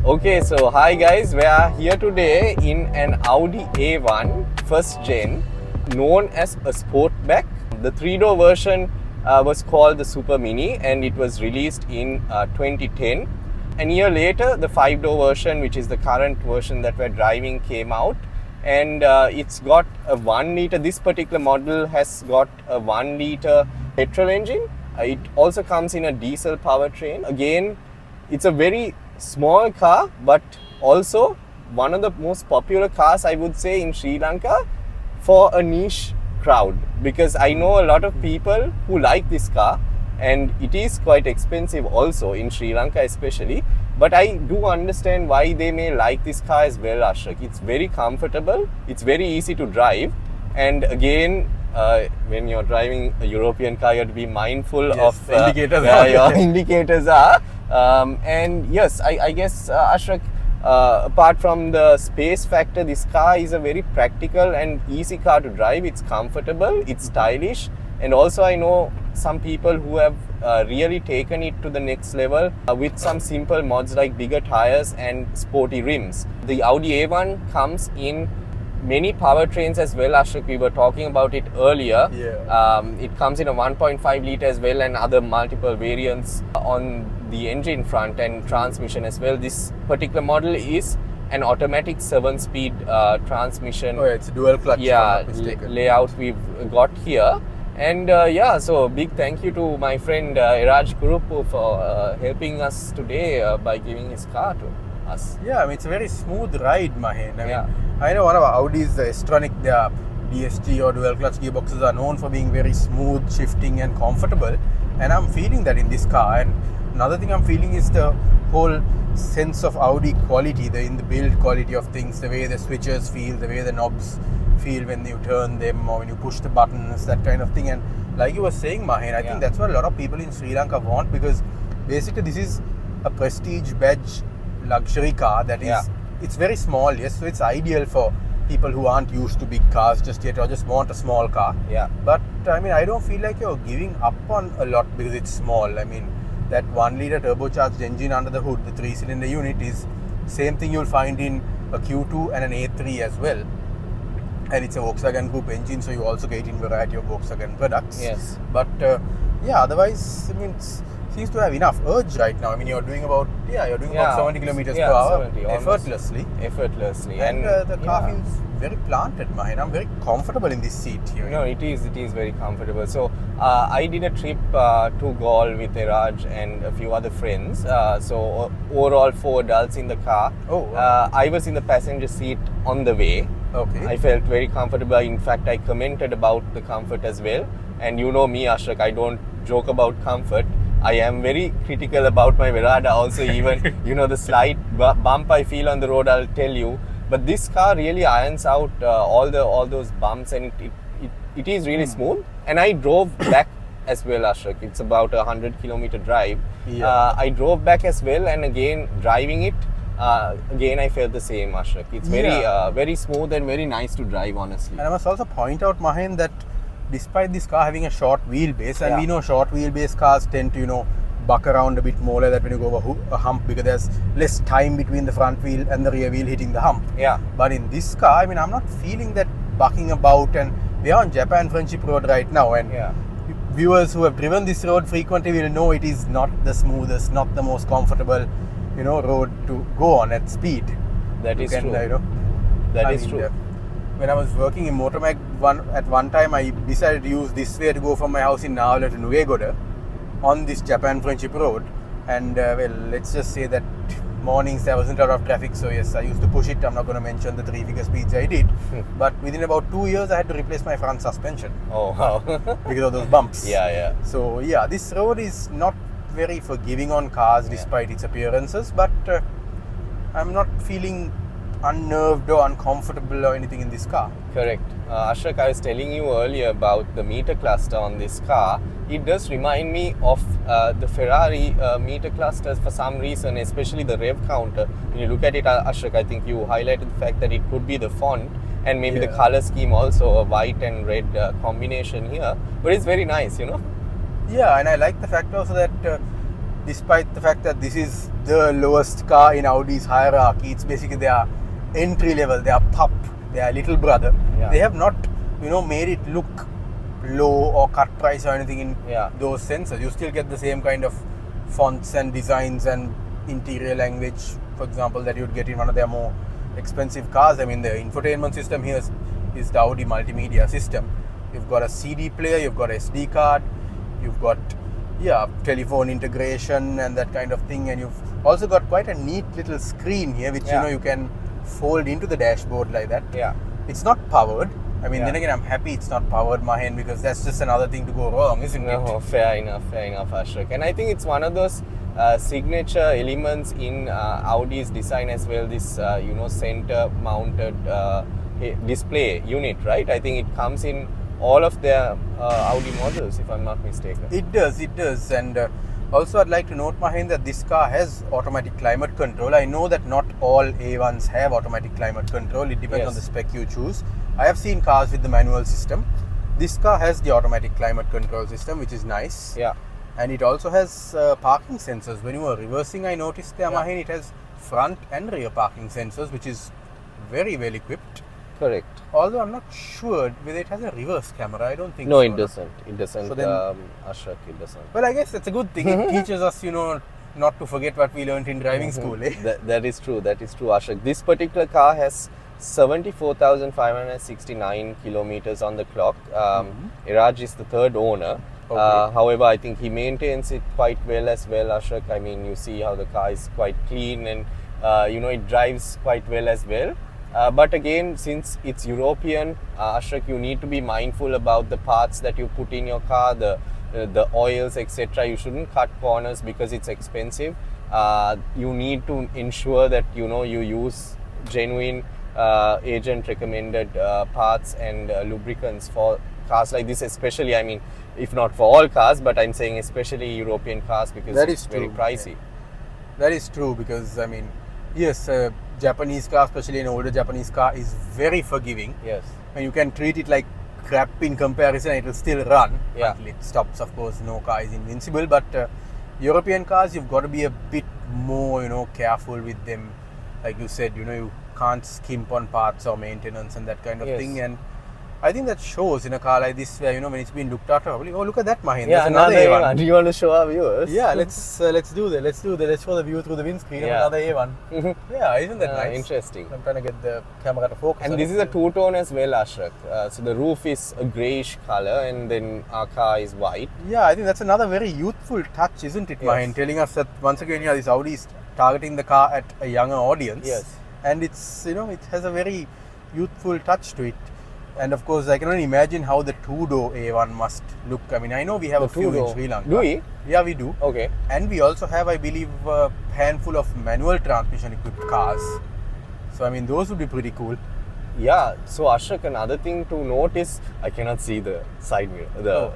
Okay, so hi guys, we are here today in an Audi A1 first gen known as a Sportback. The 3-door version was called the Super Mini and it was released in 2010. A year later, the 5-door version, which is the current version that we're driving, came out, and it's got a 1 liter. This particular model has got a 1 liter petrol engine. It also comes in a diesel powertrain. Again, it's a very small car, but also one of the most popular cars, I would say, in Sri Lanka for a niche crowd, because I know a lot of people who like this car, and it is quite expensive also in Sri Lanka especially, but I do understand why they may like this car as well, Ashrak. It's very comfortable, it's very easy to drive, and again, when you're driving a European car, you have to be mindful of indicators. Your indicators are. And yes, I guess, Ashrak, apart from the space factor, this car is a very practical and easy car to drive. It's comfortable, it's stylish, and also I know some people who have really taken it to the next level with some simple mods like bigger tires and sporty rims. The Audi A1 comes in many powertrains as well, Ashok. We were talking about it earlier. It comes in a 1.5 liter as well, and other multiple variants on the engine front and transmission as well. This particular model is an automatic 7-speed transmission. Oh yeah, it's a dual clutch. Yeah, layout we've got here. And so big thank you to my friend Iraj Kurupu for helping us today by giving his car to us. Yeah, I mean, it's a very smooth ride, Mahen. I know one of Audi's S-tronic, their DSG or dual clutch gearboxes are known for being very smooth, shifting and comfortable, and I'm feeling that in this car. And another thing I'm feeling is the whole sense of Audi quality, in the build quality of things, the way the switches feel, the way the knobs feel when you turn them or when you push the buttons, that kind of thing. And like you were saying, Mahen, I think that's what a lot of people in Sri Lanka want, because basically this is a prestige badge luxury car that is, it's very small, yes, so it's ideal for people who aren't used to big cars just yet or just want a small car. But I mean, I don't feel like you're giving up on a lot because it's small. I mean, that 1 liter turbocharged engine under the hood, the 3-cylinder unit, is same thing you'll find in a Q2 and an A3 as well. And it's a Volkswagen Group engine, so you also get in variety of Volkswagen products. But otherwise, I mean, it seems to have enough urge right now. I mean, you're doing about 70 kilometers per hour 70, effortlessly. And the car feels very planted, Mahen. I'm very comfortable in this seat here. No, it is very comfortable. So I did a trip to Gaul with Iraj and a few other friends. So overall 4 adults in the car. I was in the passenger seat on the way. I felt very comfortable. In fact, I commented about the comfort as well. And you know me, Ashrak, I don't joke about comfort. I am very critical about my Verada also, even the slight bump I feel on the road, I'll tell you. But this car really irons out all those bumps, and it is really smooth. And I drove back as well, Ashrak. It's about a 100-kilometer drive. I drove back as well, and again driving it, again I felt the same, Ashrak. It's very smooth and very nice to drive, honestly. And I must also point out, Mahen, that despite this car having a short wheelbase, and we know short wheelbase cars tend to buck around a bit more like that when you go over a hump, because there's less time between the front wheel and the rear wheel hitting the hump. But in this car, I mean, I'm not feeling that bucking about, and we are on Japan Friendship Road right now, and viewers who have driven this road frequently will know it is not the smoothest, not the most comfortable, road to go on at speed. That is true. That is true. When I was working in Motormag, at one time I decided to use this way to go from my house in Navla to Nuvegoda on this Japan Friendship Road. And let's just say that mornings there wasn't a lot of traffic, so yes, I used to push it. I'm not going to mention the 3-figure speeds I did. But within about 2 years, I had to replace my front suspension. Oh, wow. Because of those bumps. So this road is not very forgiving on cars despite its appearances, but I'm not feeling unnerved or uncomfortable or anything in this car. Correct. Ashrak, I was telling you earlier about the meter cluster on this car. It does remind me of the Ferrari meter clusters for some reason, especially the rev counter. When you look at it, Ashrak, I think you highlighted the fact that it could be the font and maybe the color scheme also, a white and red combination here. But it's very nice, Yeah, and I like the fact also that despite the fact that this is the lowest car in Audi's hierarchy, it's basically their entry level, their pup, their little brother. Yeah. They have not, made it look low or cut price or anything in those senses. You still get the same kind of fonts and designs and interior language, for example, that you'd get in one of their more expensive cars. I mean, the infotainment system here is the Audi multimedia system. You've got a CD player, you've got a SD card, you've got telephone integration and that kind of thing, and you've also got quite a neat little screen here, which you can fold into the dashboard like that. It's not powered. I mean, then again, I'm happy it's not powered, Mahen, because that's just another thing to go wrong, isn't it? No, fair enough, Ashrak. And I think it's one of those signature elements in Audi's design as well, this, center-mounted display unit, right? I think it comes in all of their Audi models, if I'm not mistaken. It does. And also, I'd like to note, Mahen, that this car has automatic climate control. I know that not all A1s have automatic climate control. It depends on the spec you choose. I have seen cars with the manual system. This car has the automatic climate control system, which is nice. And it also has parking sensors. When you were reversing, I noticed there, Mahen, it has front and rear parking sensors, which is very well equipped. Correct. Although I'm not sure whether it has a reverse camera. I don't think no, so. It doesn't. It doesn't. So then, Ashrak, it doesn't. Well, I guess that's a good thing. It teaches us, not to forget what we learned in driving school. That is true, Ashrak. This particular car has 74,569 kilometers on the clock. Iraj is the third owner. However, I think he maintains it quite well as well, Ashrak. I mean, you see how the car is quite clean and, it drives quite well as well. But again, since it's European, Ashrak, you need to be mindful about the parts that you put in your car, the oils, etc. You shouldn't cut corners because it's expensive. You need to ensure that, you use genuine agent recommended parts and lubricants for cars like this, especially, I mean, if not for all cars, but I'm saying especially European cars, because it's very pricey. That is true, because I mean, yes, Japanese car, especially an older Japanese car, is very forgiving. Yes. And you can treat it like crap in comparison, it will still run until it stops. Of course, no car is invincible, but European cars, you've got to be a bit more, careful with them. Like you said, you can't skimp on parts or maintenance and that kind of thing. And I think that shows in a car like this, where when it's been looked after properly. Oh, look at that, Mahen. Yeah, another A1. Do you want to show our viewers? Yeah, let's do that. Let's show the view through the windscreen of another A1. Yeah, isn't that nice? Interesting. I'm trying to get the camera to focus. And this is a two-tone as well, Ashrak. So the roof is a greyish color, and then our car is white. Yeah, I think that's another very youthful touch, isn't it, Mahen? Telling us that once again, this Audi is targeting the car at a younger audience. Yes. And it's it has a very youthful touch to it. And of course, I can only imagine how the two-door A1 must look. I mean, I know we have a few in Sri Lanka. Do we? Yeah, we do. Okay. And we also have, I believe, a handful of manual transmission-equipped cars. So, I mean, those would be pretty cool. Yeah. So, Ashrak, another thing to note is, I cannot see the side mirror.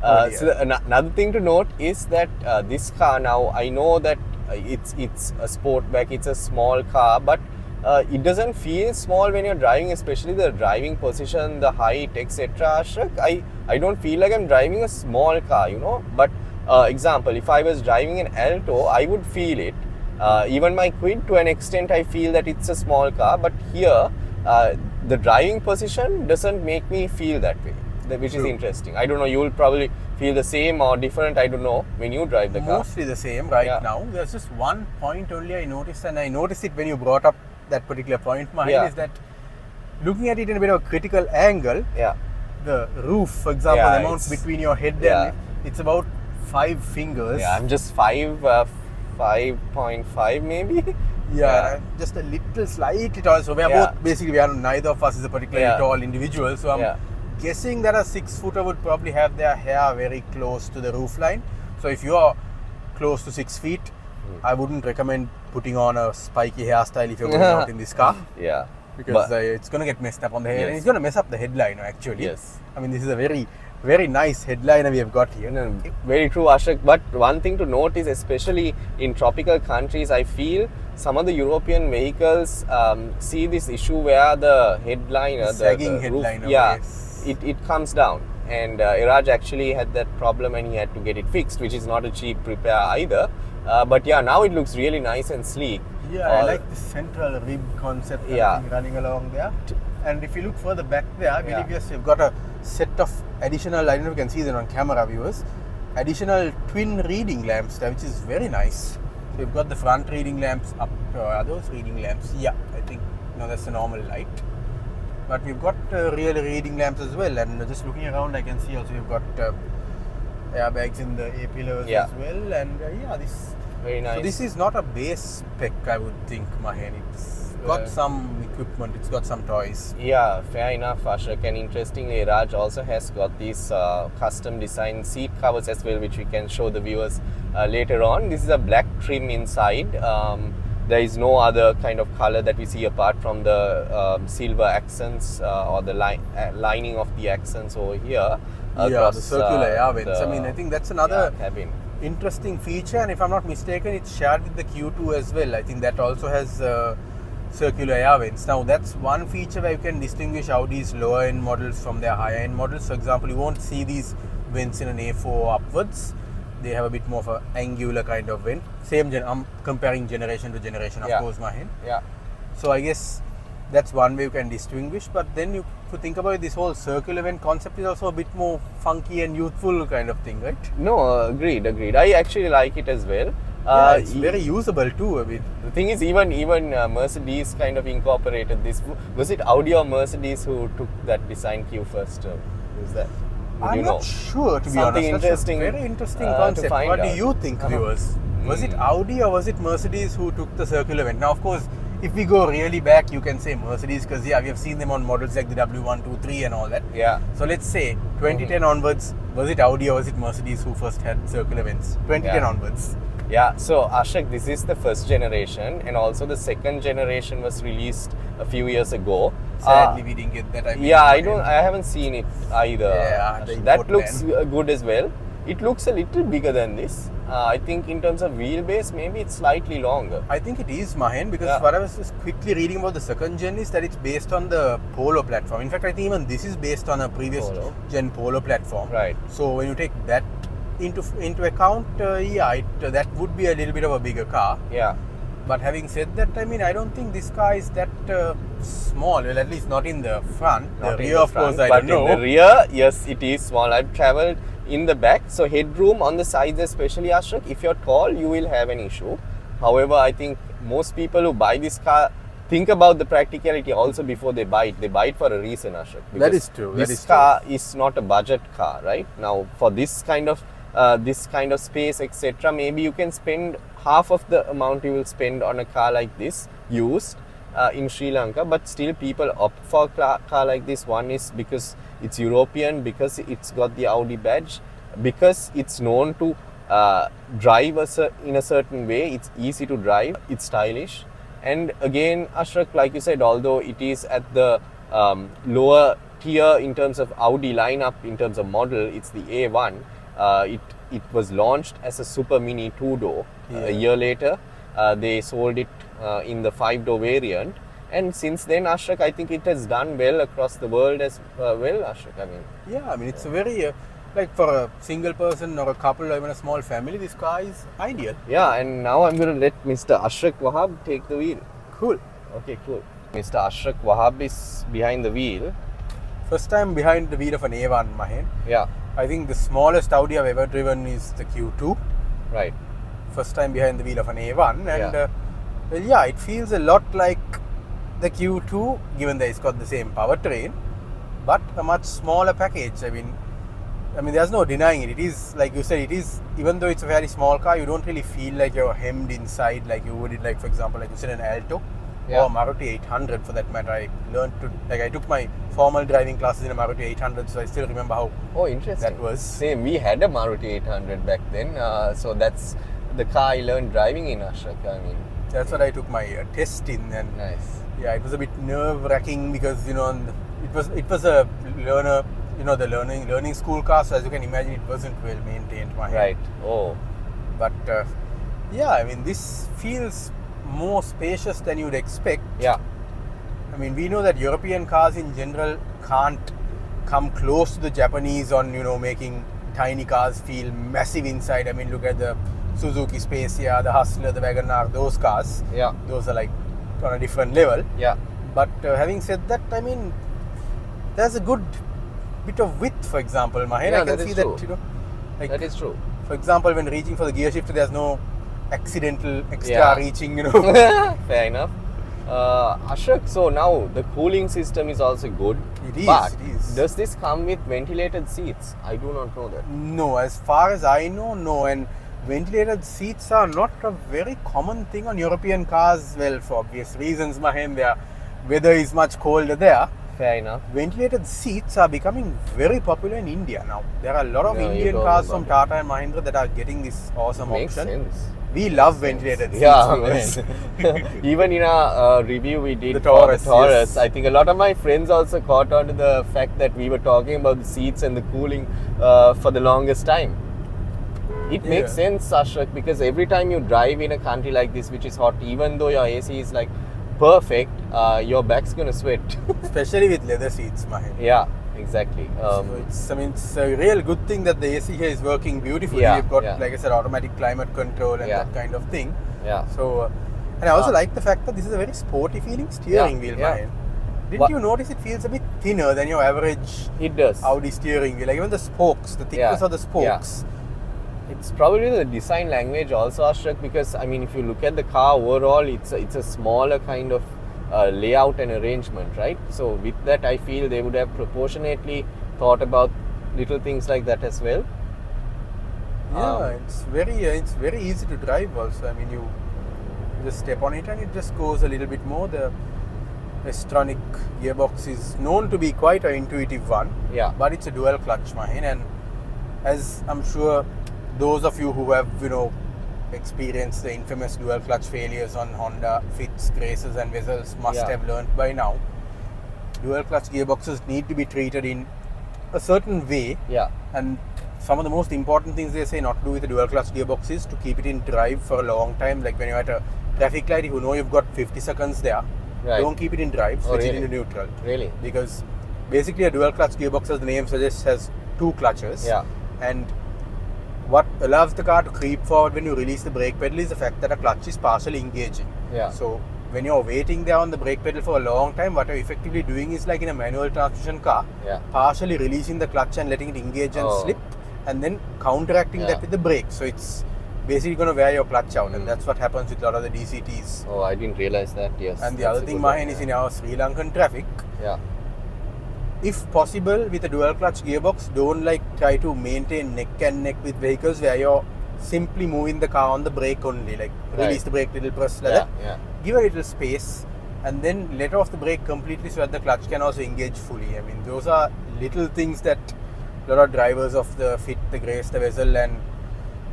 So, another thing to note is that this car now, I know that it's a Sportback, it's a small car, but it doesn't feel small when you're driving, especially the driving position, the height, etc. Ashrak, I don't feel like I'm driving a small car, But example, if I was driving an Alto, I would feel it. Even my Quid, to an extent, I feel that it's a small car. But here, the driving position doesn't make me feel that way, which is interesting. I don't know, you'll probably feel the same or different, I don't know, when you drive the car. Mostly the same now. There's just one point only I noticed, and I noticed it when you brought up that particular point, Mahen, is that looking at it in a bit of a critical angle, the roof, for example, the amount between your head and it's about 5 fingers. Yeah, I'm just 5.5 maybe. Just a little slight it also. We are both basically, neither of us is a particularly tall individual, so I'm guessing that a 6-footer would probably have their hair very close to the roof line. So if you are close to 6 feet, I wouldn't recommend putting on a spiky hairstyle if you're going out in this car. Because it's going to get messed up on the head, and it's going to mess up the headliner actually. I mean, this is a very, very nice headliner we have got here. Very true, Ashrak. But one thing to note is, especially in tropical countries, I feel some of the European vehicles see this issue where the headliner, the sagging the headliner, roof, it comes down. and Iraj actually had that problem and he had to get it fixed, which is not a cheap repair either. But yeah, now it looks really nice and sleek. Yeah, I like the central rib concept running along there. And if you look further back there, I believe yes, you've got a set of additional, I don't know if you can see them on camera, viewers, additional twin reading lamps there, which is very nice. So you've got the front reading lamps up. Are those reading lamps? Yeah, I think that's a normal light. But we've got real reading lamps as well. And just looking around, I can see also you've got airbags in the A-pillars as well. And this very nice. So this is not a base spec, I would think, Mahen. It's got some equipment, it's got some toys. Yeah, fair enough, Ashok. And interestingly, Raj also has got these custom designed seat covers as well, which we can show the viewers later on. This is a black trim inside. There is no other kind of color that we see apart from the silver accents or the lining of the accents over here. Across, the circular air vents. I mean, I think that's another cabin. Interesting feature, and if I'm not mistaken, it's shared with the Q2 as well. I think that also has circular air vents. Now, that's one feature where you can distinguish Audi's lower end models from their higher end models. For example, you won't see these vents in an A4 upwards. They have a bit more of an angular kind of vent. I'm comparing generation to generation, of course, Mahen. Yeah. So I guess that's one way you can distinguish. But then you could think about it, this whole circular vent concept is also a bit more funky and youthful kind of thing, right? No, agreed. I actually like it as well. It's very usable too. I mean, the thing is, even Mercedes kind of incorporated this. Was it Audi or Mercedes who took that design cue first? Who's that? I'm not sure, to be honest. Interesting. That's a very interesting concept. What do you think, viewers? Was it Audi or was it Mercedes who took the circular vent? Now, of course, if we go really back, you can say Mercedes because we have seen them on models like the W123 and all that. Yeah. So let's say 2010 onwards, was it Audi or was it Mercedes who first had circular vents? 2010 onwards. Yeah, so Ashok, this is the first generation, and also the second generation was released a few years ago. Sadly, we didn't get that. I haven't seen it either. Yeah, that looks good as well. It looks a little bigger than this. I think in terms of wheelbase, maybe it's slightly longer. I think it is, Mahen, because what I was just quickly reading about the second gen is that it's based on the Polo platform. In fact, I think even this is based on a previous gen Polo platform. Right. So when you take that into account, that would be a little bit of a bigger car. Yeah. But having said that, I mean, I don't think this car is that small. Well, at least not in the front. Not the rear, of course, I don't know. But in the rear, yes, it is small. I've travelled in the back, so headroom on the sides especially, Ashok, if you're tall, you will have an issue. However, I think most people who buy this car think about the practicality also before they buy it. They buy it for a reason, Ashok. That is true. This car is not a budget car, right? Now, for this kind of space, etc., maybe you can spend half of the amount you will spend on a car like this used in Sri Lanka, but still people opt for a car like this. One is because it's European, because it's got the Audi badge, because it's known to drive in a certain way. It's easy to drive, it's stylish, and again, Ashok, like you said, although it is at the lower tier in terms of Audi lineup, in terms of model, it's the A1. It was launched as a Super Mini 2-door. A year later, they sold it in the 5-door variant. And since then, Ashok, I think it has done well across the world as well, Ashok. I mean, it's a very, like for a single person or a couple or even a small family, this car is ideal. Yeah, and now I'm going to let Mr. Ashok Wahab take the wheel. Cool. Okay, cool. Mr. Ashok Wahab is behind the wheel. First time behind the wheel of an A1, Mahen. Yeah. I think the smallest Audi I've ever driven is the Q2. Right. First time behind the wheel of an A1, and it feels a lot like the Q2, given that it's got the same powertrain, but a much smaller package. I mean, there's no denying it. It is, like you said, it is, even though it's a very small car, you don't really feel like you're hemmed inside like you would, like for example, like you said, an Alto. Or Maruti 800 for that matter. I took my formal driving classes in a Maruti 800, so I still remember how interesting. That was. Same, we had a Maruti 800 back then, so that's the car I learned driving in, Ashok. That's what I took my test in, and nice. Yeah, it was a bit nerve-wracking because it was a learner, the learning school car, so as you can imagine, it wasn't well maintained. Right. Oh. But this feels more spacious than you'd expect. Yeah. We know that European cars in general can't come close to the Japanese on, you know, making tiny cars feel massive inside. I mean, look at the Suzuki Spacia, the Hustler, the Wagoner, those cars. Yeah. Those are like on a different level. Yeah. But having said that, I mean, there's a good bit of width, for example, Mahen. Yeah, I can that see is that, true. you know, like, That is true. for example, when reaching for the gear shift, there's no accidental extra Yeah. reaching, you know. Fair enough. Ashok, so now the cooling system is also good. It is, But it is. does this come with ventilated seats? I do not know that. No, as far as I know, no. And ventilated seats are not a very common thing on European cars. Well, for obvious reasons, Mahen, their weather is much colder there. Fair enough. Ventilated seats are becoming very popular in India now. There are a lot of No, you Indian told cars me from about Tata and Mahindra that are getting this awesome Makes option. sense. We love ventilated seats. Yeah, because- man. Even in our review we did The for the Taurus, Taurus, yes. I think a lot of my friends also caught on to the fact that we were talking about the seats and the cooling for the longest time. It makes Yeah. sense, Ashok, because every time you drive in a country like this, which is hot, even though your AC is like perfect, your back's gonna sweat. Especially with leather seats, Mahen. Yeah, exactly. So it's a real good thing that the AC here is working beautifully. Yeah, We've got, yeah. like I said, automatic climate control and Yeah. that kind of thing. Yeah. So, and I also like the fact that this is a very sporty feeling steering Yeah, wheel, yeah. Mahen. Didn't What- you notice it feels a bit thinner than your average It does. Audi steering wheel? Like even the spokes, the thickness Yeah, of the spokes. It's probably the design language also, Ashok, because I mean, if you look at the car overall, it's a smaller kind of layout and arrangement, right? So with that, I feel they would have proportionately thought about little things like that as well. Yeah, it's very easy to drive also. I mean, you just step on it and it just goes a little bit more. The S-tronic gearbox is known to be quite an intuitive one. Yeah. But it's a dual clutch, Mahin, and as I'm sure those of you who have, you know, experienced the infamous dual clutch failures on Honda Fits, Graces and Vessels must Yeah. have learned by now. Dual clutch gearboxes need to be treated in a certain way, Yeah. and some of the most important things they say not to do with a dual clutch gearbox is to keep it in drive for a long time. Like when you're at a traffic light, if you know you've got 50 seconds there, Right. don't keep it in drive, Oh, switch it really? into neutral. Really? Because basically a dual clutch gearbox, as the name suggests, has two clutches. Yeah. And what allows the car to creep forward when you release the brake pedal is the fact that a clutch is partially engaging. Yeah. So when you're waiting there on the brake pedal for a long time, what you're effectively doing is like in a manual transmission car, Yeah. partially releasing the clutch and letting it engage and Oh. slip, and then counteracting Yeah. that with the brake. So it's basically going to wear your clutch out, and that's what happens with a lot of the DCTs. Oh, I didn't realize that. Yes. And the that's other a thing, good one, Mahen, is yeah. in our Sri Lankan traffic, Yeah. if possible with a dual clutch gearbox, don't like try to maintain neck and neck with vehicles where you're simply moving the car on the brake only, like release Right. the brake, little press like Yeah. that. Yeah. Give a little space and then let off the brake completely so that the clutch can also engage fully. I mean, those are little things that a lot of drivers of the Fit, the Grace, the Vessel, and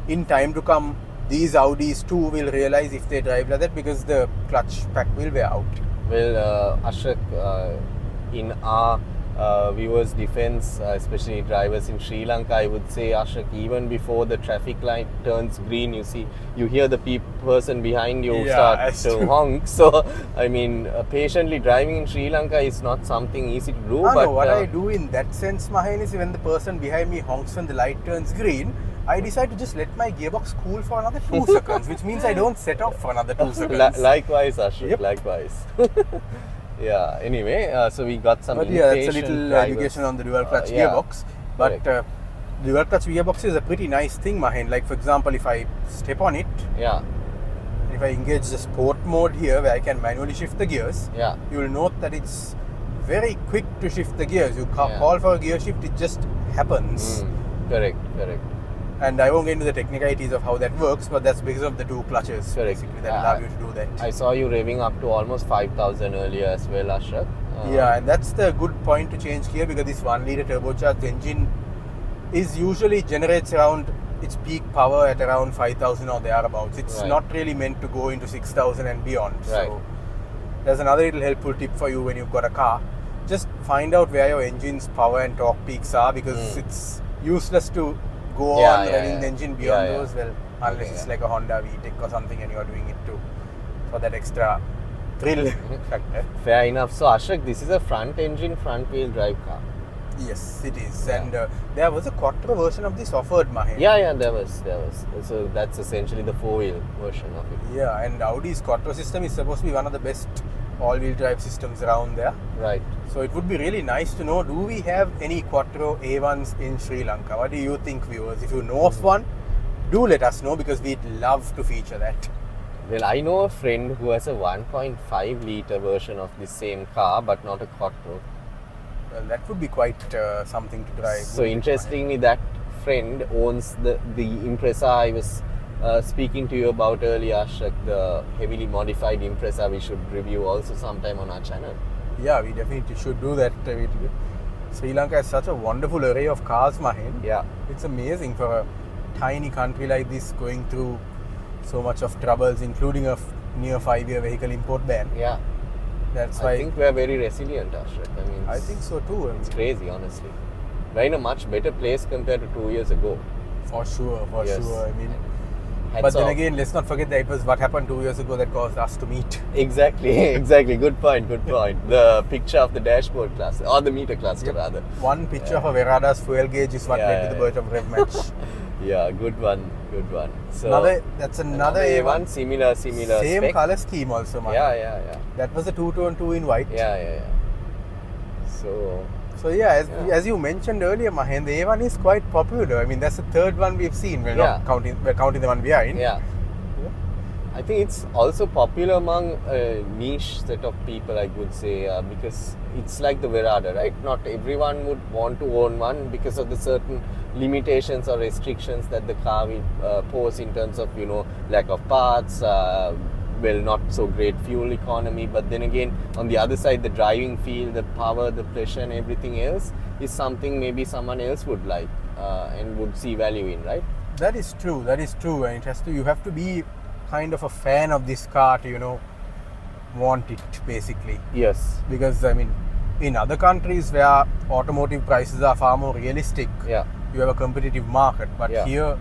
in time to come, these Audis too will realize if they drive like that, because the clutch pack will wear out. Well, Ashok, in our viewers' defense, especially drivers in Sri Lanka, I would say, Ashok, even before the traffic light turns green, you hear the person behind you Yeah, start that's to true. honk. So, I mean, patiently driving in Sri Lanka is not something easy to do. But No, what I do in that sense, Mahen, is when the person behind me honks when the light turns green, I decide to just let my gearbox cool for another 2 seconds, which means I don't set off for another 2 seconds. Likewise, Ashok, Yep. likewise. Yeah, anyway, so we got some But yeah, that's a impatient little drivers. education on the dual clutch Yeah, gearbox. But correct. dual clutch gearbox is a pretty nice thing, Mahen. Like for example, if I step on it, Yeah, if I engage the sport mode here where I can manually shift the gears, yeah. you will note that it's very quick to shift the gears. You Yeah. call for a gear shift, it just happens. Correct. And I won't get into the technicalities of how that works, but that's because of the two clutches Correct. basically that allow you to do that. I saw you revving up to almost 5,000 earlier as well, Ashok. Yeah, and that's the good point to change here, because this 1 litre turbocharged engine is usually generates around its peak power at around 5,000 or thereabouts. It's Right. not really meant to go into 6,000 and beyond. Right. So there's another little helpful tip for you when you've got a car. Just find out where your engine's power and torque peaks are, because it's useless to go on running the engine beyond those. Well, unless it's like a Honda VTEC or something and you're doing it too for that extra thrill factor. Fair enough. So, Ashok, this is a front engine, front wheel drive car. Yes, it is. Yeah. And there was a quattro version of this offered, Mahen. Yeah, there was. So that's essentially the four-wheel version of it. Yeah, and Audi's quattro system is supposed to be one of the best all-wheel drive systems around there. Right. So it would be really nice to know, do we have any quattro A1s in Sri Lanka? What do you think, viewers? If you know of one, do let us know, because we'd love to feature that. Well, I know a friend who has a 1.5 litre version of the same car, but not a quattro. Well, that would be quite something to drive. So interestingly, that friend owns the Impreza I was speaking to you about earlier, Ashrak, the heavily modified Impreza we should review also sometime on our channel. Yeah, we definitely should do that. Sri Lanka has such a wonderful array of cars, Mahen. Yeah. It's amazing for a tiny country like this going through so much of troubles, including a near 5-year vehicle import ban. Yeah. That's why I think we are very resilient, Ashrak. I mean, I think so too. It's crazy, honestly. We're in a much better place compared to 2 years ago. For sure. I mean, Hats but then off. again, let's not forget that it was what happened 2 years ago that caused us to meet. Exactly. Good point. The picture of the dashboard cluster, or the meter cluster rather. One picture of a Verada's fuel gauge is what led to the birth of Rev Match. Yeah, good one. So That's another A1. Similar Same spec. color scheme also, man. Yeah. That was a 2-2-2 in white. Yeah. So yeah, as you mentioned earlier, Mahen, the A1 is quite popular. I mean, that's the third one we've seen. We're not counting the one we are in. Yeah. I think it's also popular among a niche set of people, I would say, because it's like the Verada, right? Not everyone would want to own one because of the certain limitations or restrictions that the car will pose in terms of, lack of parts, not so great fuel economy. But then again, on the other side, the driving feel, the power, the pleasure and everything else is something maybe someone else would like and would see value in, right? That is true. And you have to be kind of a fan of this car to, want it, basically. Yes. Because, I mean, in other countries where automotive prices are far more realistic, you have a competitive market. But here,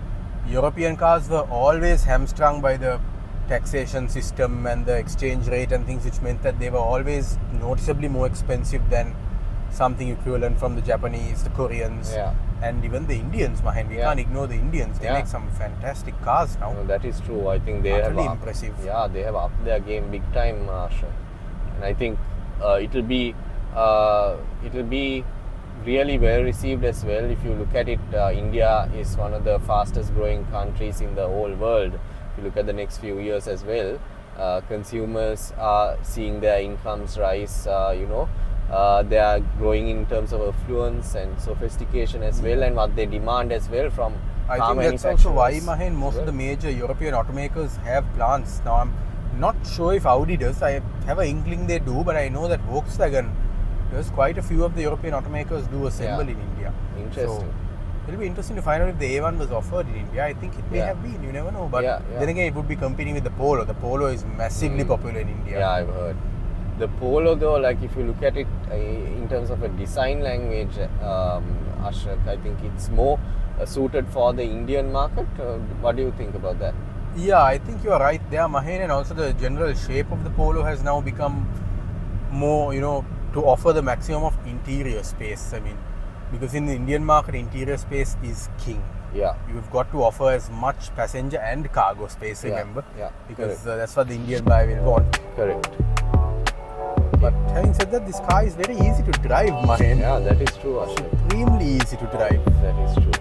European cars were always hamstrung by the taxation system and the exchange rate and things, which meant that they were always noticeably more expensive than something equivalent from the Japanese, the Koreans, and even the Indians, Mahen. We can't ignore the Indians. They make some fantastic cars now. No, that is true. I think they have impressive. Yeah, they have upped their game big time, Ashra. And I think it'll be really well received as well. If you look at it, India is one of the fastest growing countries in the whole world. If you look at the next few years as well, consumers are seeing their incomes rise. They are growing in terms of affluence and sophistication as well, and what they demand as well from I car think that's also why, Mahen, most of the major European automakers have plants. Now, I'm not sure if Audi does. I have an inkling they do, but I know that Volkswagen, there's quite a few of the European automakers do assemble in India. Interesting. So, it'll be interesting to find out if the A1 was offered in India. I think it may have been, you never know. But then again, it would be competing with the Polo. The Polo is massively popular in India. Yeah, I've heard. The Polo though, like if you look at it in terms of a design language, Ashrak, I think it's more suited for the Indian market. What do you think about that? Yeah, I think you're right there, Mahen, and also the general shape of the Polo has now become more, to offer the maximum of interior space. I mean, because in the Indian market, interior space is king. Yeah. You've got to offer as much passenger and cargo space, remember? Yeah. Because that's what the Indian buyer will want. Correct. But having said that, this car is very easy to drive, Mahen. Yeah, that is true, Ashok. Extremely easy to drive. That is true.